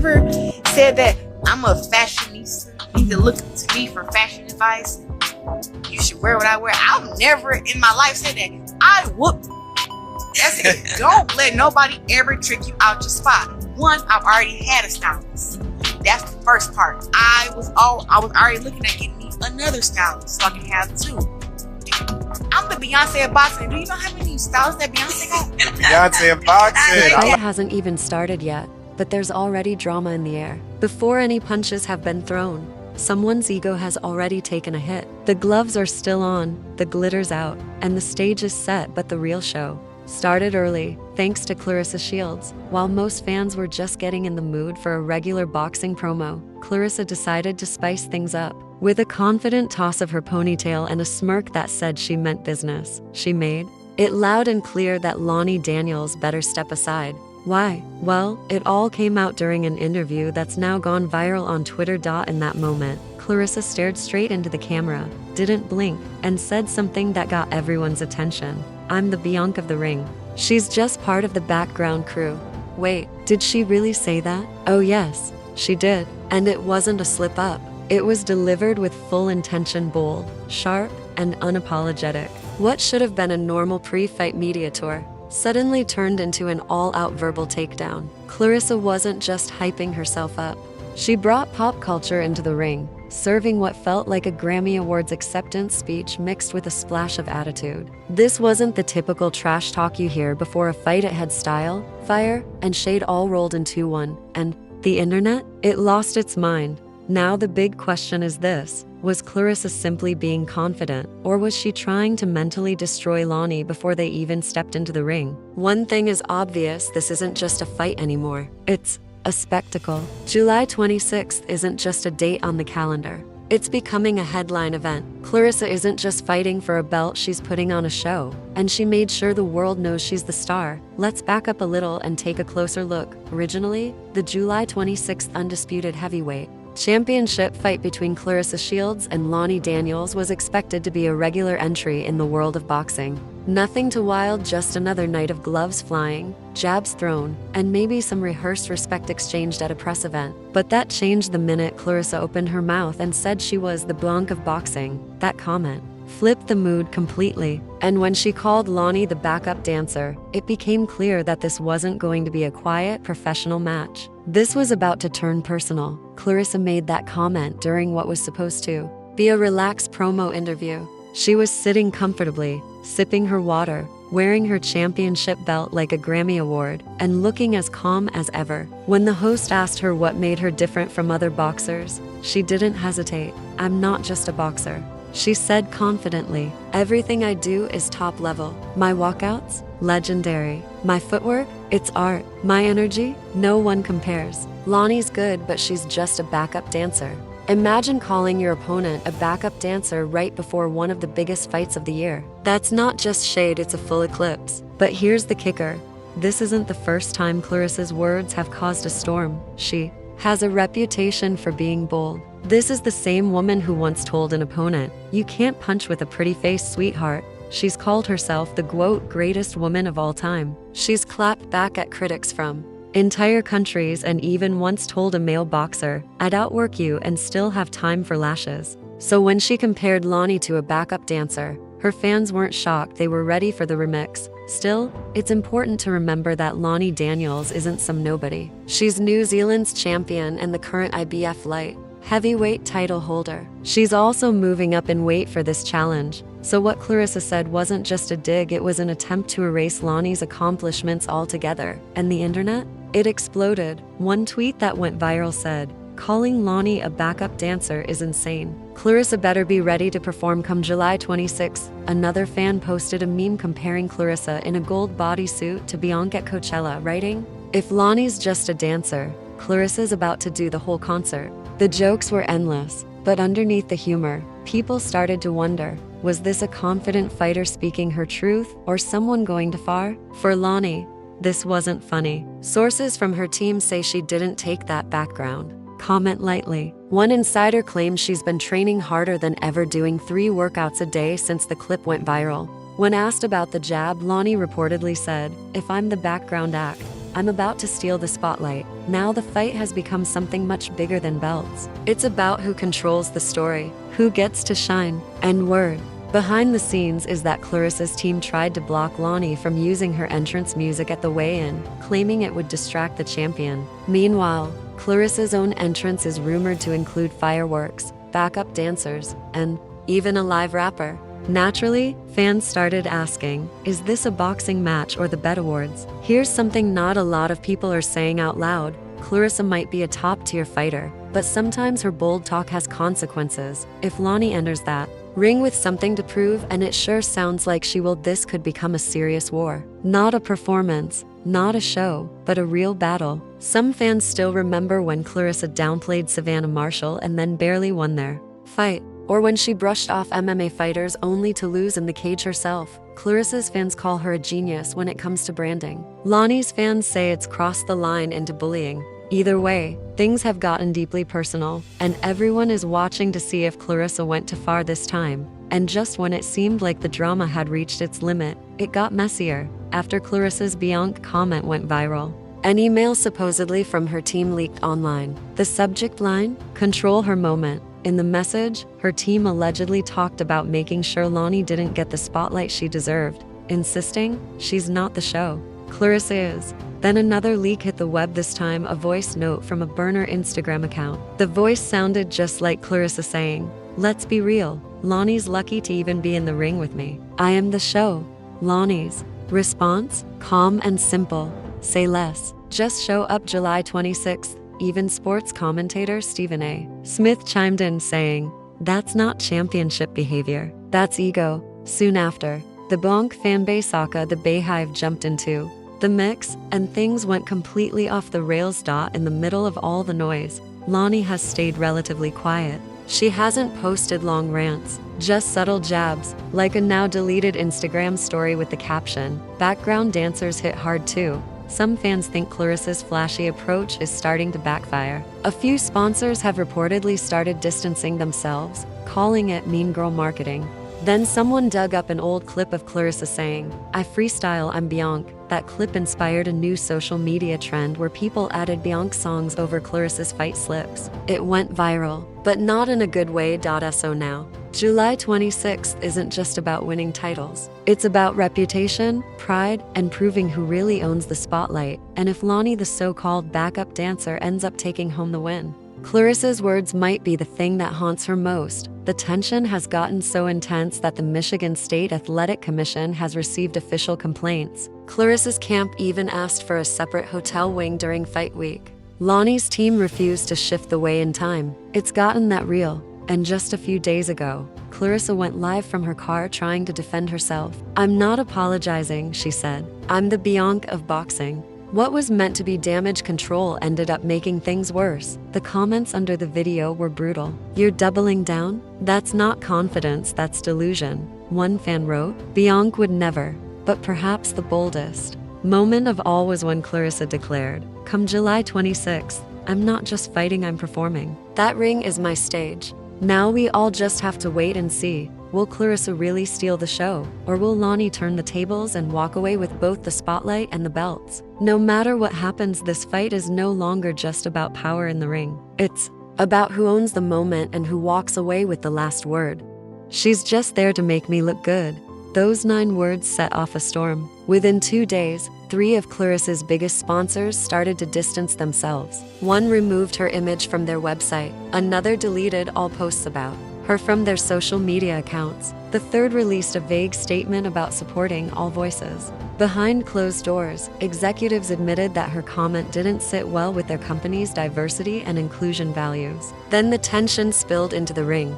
ever said that I'm a fashionista, you need to look to me for fashion advice, you should wear what I wear. I've never in my life said that. I whooped. That's it. Don't let nobody ever trick you out your spot. One, I've already had a stylist. That's the first part. I was already looking at getting me another stylist so I can have two. I'm the Beyonce of boxing. Do you know how many stylists that Beyonce got? Beyonce of boxing. The fight hasn't even started yet, but there's already drama in the air. Before any punches have been thrown, someone's ego has already taken a hit. The gloves are still on, the glitter's out, and the stage is set, but the real show started early, thanks to Claressa Shields. While most fans were just getting in the mood for a regular boxing promo, Claressa decided to spice things up. With a confident toss of her ponytail and a smirk that said she meant business, she made it loud and clear that Lani Daniels better step aside. Why? Well, it all came out during an interview that's now gone viral on Twitter. In that moment, Claressa stared straight into the camera, didn't blink, and said something that got everyone's attention. "I'm the Bianca of the ring. She's just part of the background crew." Wait, did she really say that? Oh yes, she did. And it wasn't a slip up. It was delivered with full intention, bold, sharp, and unapologetic. What should have been a normal pre-fight media tour suddenly turned into an all-out verbal takedown. Claressa wasn't just hyping herself up. She brought pop culture into the ring, serving what felt like a Grammy Awards acceptance speech mixed with a splash of attitude. This wasn't the typical trash talk you hear before a fight. It had style, fire, and shade all rolled into one. And the internet? It lost its mind. Now the big question is this: was Claressa simply being confident, or was she trying to mentally destroy Lani before they even stepped into the ring? One thing is obvious: this isn't just a fight anymore. It's a spectacle. July 26th isn't just a date on the calendar. It's becoming a headline event. Claressa isn't just fighting for a belt, she's putting on a show. And she made sure the world knows she's the star. Let's back up a little and take a closer look. Originally, the July 26th undisputed heavyweight championship fight between Claressa Shields and Lani Daniels was expected to be a regular entry in the world of boxing. Nothing too wild, just another night of gloves flying, jabs thrown, and maybe some rehearsed respect exchanged at a press event. But that changed the minute Claressa opened her mouth and said she was the Blanc of boxing. That comment flipped the mood completely. And when she called Lani the backup dancer, it became clear that this wasn't going to be a quiet, professional match. This was about to turn personal. Claressa made that comment during what was supposed to be a relaxed promo interview. She was sitting comfortably, sipping her water, wearing her championship belt like a Grammy Award, and looking as calm as ever. When the host asked her what made her different from other boxers, she didn't hesitate. "I'm not just a boxer," she said confidently. "Everything I do is top level. My walkouts? Legendary. My footwork? It's art. My energy? No one compares. Lani's good, but she's just a backup dancer." Imagine calling your opponent a backup dancer right before one of the biggest fights of the year. That's not just shade, it's a full eclipse. But here's the kicker. This isn't the first time Claressa's words have caused a storm. She has a reputation for being bold. This is the same woman who once told an opponent, "You can't punch with a pretty face, sweetheart." She's called herself the greatest woman of all time. She's clapped back at critics from entire countries and even once told a male boxer, "I'd outwork you and still have time for lashes." So when she compared Lani to a backup dancer, her fans weren't shocked, they were ready for the remix. Still, it's important to remember that Lani Daniels isn't some nobody. She's New Zealand's champion and the current IBF light heavyweight title holder. She's also moving up in weight for this challenge. So what Claressa said wasn't just a dig, it was an attempt to erase Lani's accomplishments altogether. And the internet? It exploded. One tweet that went viral said, "Calling Lani a backup dancer is insane. Claressa better be ready to perform come July 26th. Another fan posted a meme comparing Claressa in a gold bodysuit to Bianca at Coachella, writing, "If Lani's just a dancer, Claressa's about to do the whole concert." The jokes were endless, but underneath the humor, people started to wonder, was this a confident fighter speaking her truth, or someone going too far? For Lani, this wasn't funny. Sources from her team say she didn't take that background comment lightly. One insider claims she's been training harder than ever, doing 3 workouts a day since the clip went viral. When asked about the jab, Lani reportedly said, "If I'm the background act, I'm about to steal the spotlight. Now the fight has become something much bigger than belts. It's about who controls the story, who gets to shine, and word. Behind the scenes is that Claressa's team tried to block Lani from using her entrance music at the weigh-in, claiming it would distract the champion. Meanwhile, Claressa's own entrance is rumored to include fireworks, backup dancers, and even a live rapper. Naturally, fans started asking, is this a boxing match or the Bet Awards? Here's something not a lot of people are saying out loud. Claressa might be a top-tier fighter, but sometimes her bold talk has consequences. If Lani enters that ring with something to prove, and it sure sounds like she will, this could become a serious war. Not a performance, not a show, but a real battle. Some fans still remember when Claressa downplayed Savannah Marshall and then barely won their fight, or when she brushed off MMA fighters only to lose in the cage herself. Claressa's fans call her a genius when it comes to branding. Lani's fans say it's crossed the line into bullying. Either way, things have gotten deeply personal, and everyone is watching to see if Claressa went too far this time. And just when it seemed like the drama had reached its limit, it got messier. After Claressa's Bianca comment went viral, an email supposedly from her team leaked online. The subject line, "Control her moment." In the message, her team allegedly talked about making sure Lani didn't get the spotlight she deserved, insisting she's not the show, Claressa is. Then another leak hit the web, this time a voice note from a burner Instagram account. The voice sounded just like Claressa saying, "Let's be real, Lani's lucky to even be in the ring with me. I am the show." Lani's response, calm and simple, "Say less. Just show up." July 26th, even sports commentator Stephen A. Smith chimed in saying, "That's not championship behavior, that's ego." Soon after, the Bianca fanbase Saka the Bayhive jumped into the mix, and things went completely off the rails. In the middle of all the noise, Lani has stayed relatively quiet. She hasn't posted long rants, just subtle jabs, like a now deleted Instagram story with the caption, "Background dancers hit hard too." Some fans think Claressa's flashy approach is starting to backfire. A few sponsors have reportedly started distancing themselves, calling it mean girl marketing. Then someone dug up an old clip of Claressa saying, "I freestyle, I'm Bianca." That clip inspired a new social media trend where people added Bianca songs over Claressa's fight slips. It went viral, but not in a good way. So now, July 26th isn't just about winning titles. It's about reputation, pride, and proving who really owns the spotlight, and if Lani, the so-called backup dancer, ends up taking home the win. Claressa's words might be the thing that haunts her most. The tension has gotten so intense that the Michigan State Athletic Commission has received official complaints. Claressa's camp even asked for a separate hotel wing during fight week. Lani's team refused to shift the weigh-in time. It's gotten that real. And just a few days ago, Claressa went live from her car trying to defend herself. "I'm not apologizing," she said. "I'm the Bianca of boxing." What was meant to be damage control ended up making things worse. The comments under the video were brutal. "You're doubling down? That's not confidence, that's delusion." One fan wrote, "Bianca would never." But perhaps the boldest moment of all was when Claressa declared, "Come July 26th, I'm not just fighting, I'm performing. That ring is my stage." Now we all just have to wait and see. Will Claressa really steal the show? Or will Lani turn the tables and walk away with both the spotlight and the belts? No matter what happens, this fight is no longer just about power in the ring. It's about who owns the moment and who walks away with the last word. "She's just there to make me look good." Those 9 words set off a storm. Within 2 days, 3 of Claressa's biggest sponsors started to distance themselves. One removed her image from their website. Another deleted all posts about her from their social media accounts. The third released a vague statement about supporting all voices. Behind closed doors, executives admitted that her comment didn't sit well with their company's diversity and inclusion values. Then the tension spilled into the ring.